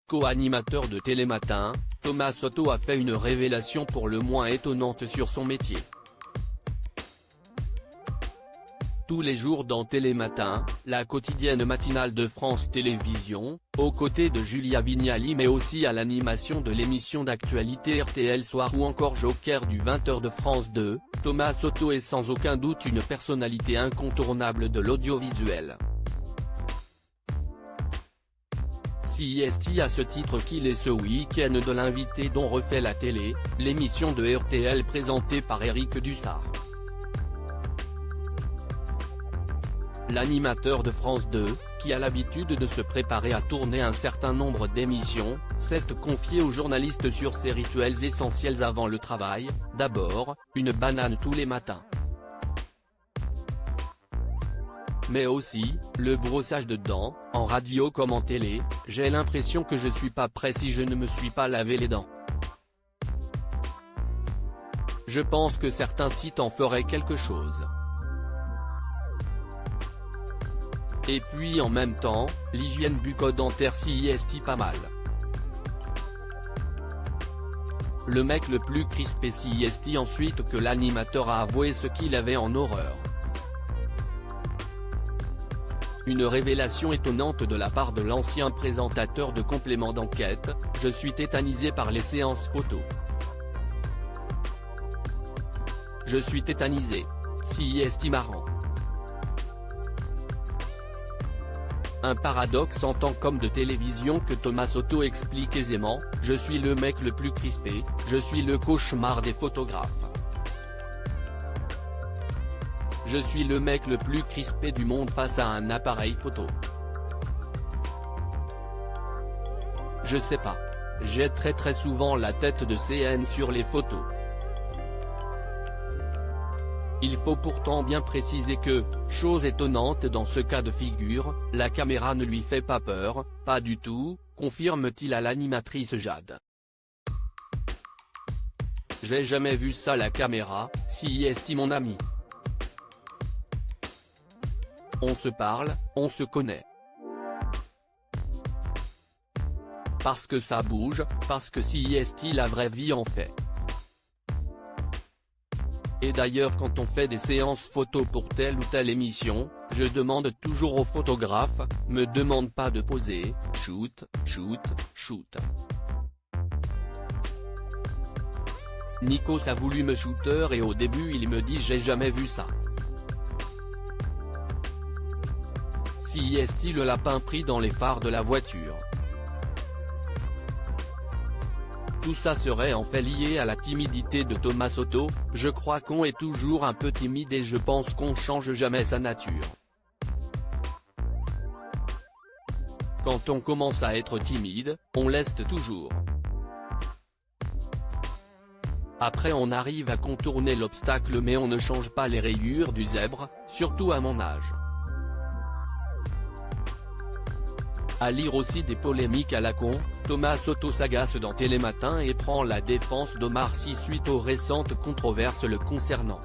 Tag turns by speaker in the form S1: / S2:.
S1: Co-animateur de Télématin, Thomas Soto a fait une révélation pour le moins étonnante sur son métier. Tous les jours dans Télématin, la quotidienne matinale de France Télévisions, aux côtés de Julia Vignali mais aussi à l'animation de l'émission d'actualité RTL Soir ou encore Joker du 20h de France 2, Thomas Soto est sans aucun doute une personnalité incontournable de l'audiovisuel. CIST à ce titre qu'il est ce week-end de l'invité dont refait la télé, l'émission de RTL présentée par Éric Dussart. L'animateur de France 2, qui a l'habitude de se préparer à tourner un certain nombre d'émissions, s'est confié aux journalistes sur ses rituels essentiels avant le travail. D'abord, une banane tous les matins. Mais aussi, le brossage de dents, en radio comme en télé, j'ai l'impression que je suis pas prêt si je ne me suis pas lavé les dents. Je pense que certains sites en feraient quelque chose. Et puis en même temps, l'hygiène bucco-dentaire CIST pas mal. Le mec le plus crispé CIST ensuite que l'animateur a avoué ce qu'il avait en horreur. Une révélation étonnante de la part de l'ancien présentateur de complément d'enquête, je suis tétanisé par les séances photos. Je suis tétanisé. CIST marrant. Un paradoxe en tant qu'homme de télévision que Thomas Soto explique aisément, je suis le mec le plus crispé, je suis le cauchemar des photographes. Je suis le mec le plus crispé du monde face à un appareil photo. Je sais pas. J'ai très souvent la tête de CN sur les photos. Il faut pourtant bien préciser que, chose étonnante dans ce cas de figure, la caméra ne lui fait pas peur, pas du tout, confirme-t-il à l'animatrice Jade. J'ai jamais vu ça la caméra, CIST mon ami. On se parle, on se connaît. Parce que ça bouge, parce que CIST la vraie vie en fait. Et d'ailleurs quand on fait des séances photos pour telle ou telle émission, je demande toujours au photographe, me demande pas de poser, shoot. Nikos a voulu me shooter et au début il me dit j'ai jamais vu ça. CIST le lapin pris dans les phares de la voiture. Tout ça serait en fait lié à la timidité de Thomas Soto, je crois qu'on est toujours un peu timide et je pense qu'on change jamais sa nature. Quand on commence à être timide, on laisse toujours. Après on arrive à contourner l'obstacle mais on ne change pas les rayures du zèbre, surtout à mon âge. À lire aussi des polémiques à la con, Thomas Soto s'agace dans Télématin et prend la défense d'Omar Sy suite aux récentes controverses le concernant.